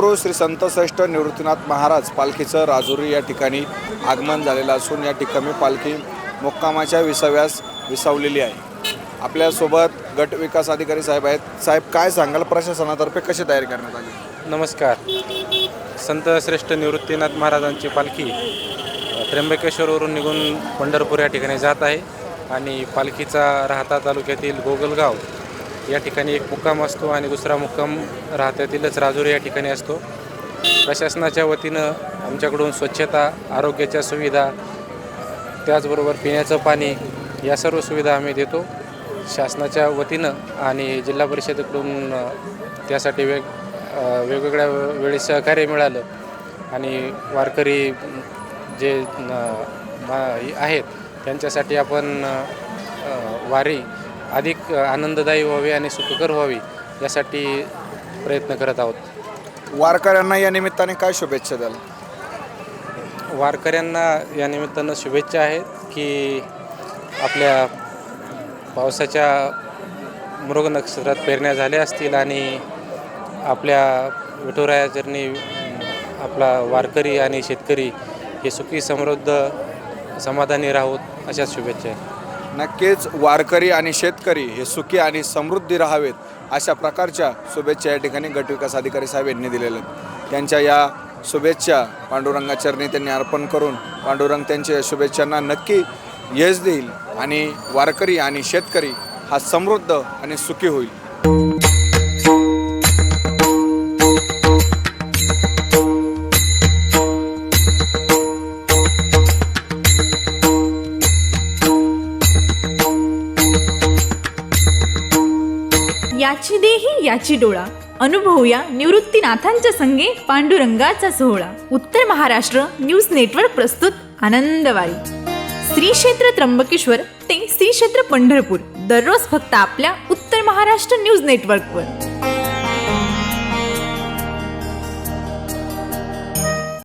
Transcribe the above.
गुरु श्री संत श्रेष्ठ निवृत्तीनाथ महाराज पालखीचं राजुरी या ठिकाणी आगमन झालेलं असून या ठिकाणी पालखी मुक्कामाच्या विसाव्यास विसावलेली आहे। आपल्यासोबत गट विकास अधिकारी साहेब आहेत। साहेब, काय सांगाल, प्रशासनातर्फे कशी तयारी करण्यात आली? नमस्कार। संत श्रेष्ठ निवृत्तीनाथ महाराजांची पालखी त्र्यंबकेश्वरवरून निघून पंढरपूर या ठिकाणी जात आहे आणि पालखीचा राहता तालुक्यातील गोगलगाव या ठिकाणी एक मुक्काम असतो आणि दुसरा मुक्काम राहत्यातीलच राजुरी या ठिकाणी असतो। प्रशासनाच्या वतीनं आमच्याकडून स्वच्छता, आरोग्याच्या सुविधा, त्याचबरोबर पिण्याचं पाणी या सर्व सुविधा आम्ही देतो शासनाच्या वतीनं आणि जिल्हा परिषदेकडून त्यासाठी वेगवेगळ्या वेळी सहकार्य मिळालं आणि वारकरी जे आहेत त्यांच्यासाठी आपण वारी अधिक आनंददायी व्हावी आणि सुखकर व्हावी यासाठी प्रयत्न करत आहोत। वारकऱ्यांना या निमित्ताने काय शुभेच्छा द्याल? वारकऱ्यांना या निमित्तानं शुभेच्छा आहेत की आपल्या पावसाच्या मृग नक्षत्रात पेरण्या झाल्या असतील आणि आपल्या विठुराया चरणी आपला वारकरी आणि शेतकरी हे सुखी समृद्ध समाधानी राहोत अशा शुभेच्छा आहेत। नक्कीच वारकरी आणि शेतकरी हे सुखी आणि समृद्धी राहावेत अशा प्रकारच्या शुभेच्छा या ठिकाणी गट विकास अधिकारी साहेब यांनी दिलेल्या आहेत। त्यांच्या या शुभेच्छा पांडुरंगाचरणी त्यांनी अर्पण करून पांडुरंग त्यांच्या शुभेच्छांना नक्की यश देईल आणि वारकरी आणि शेतकरी हा समृद्ध आणि सुखी होईल। याची देही याची डोळा, अनुभवूया निवृत्तीनाथांच्या संगे पांडुरंगाचा सोहळा। उत्तर महाराष्ट्र न्यूज नेटवर्क प्रस्तुत आनंदवारी। श्री क्षेत्र त्र्यंबकेश्वर ते श्री क्षेत्र पंढरपूर, दररोज फक्त आपल्या उत्तर महाराष्ट्र न्यूज नेटवर्कवर।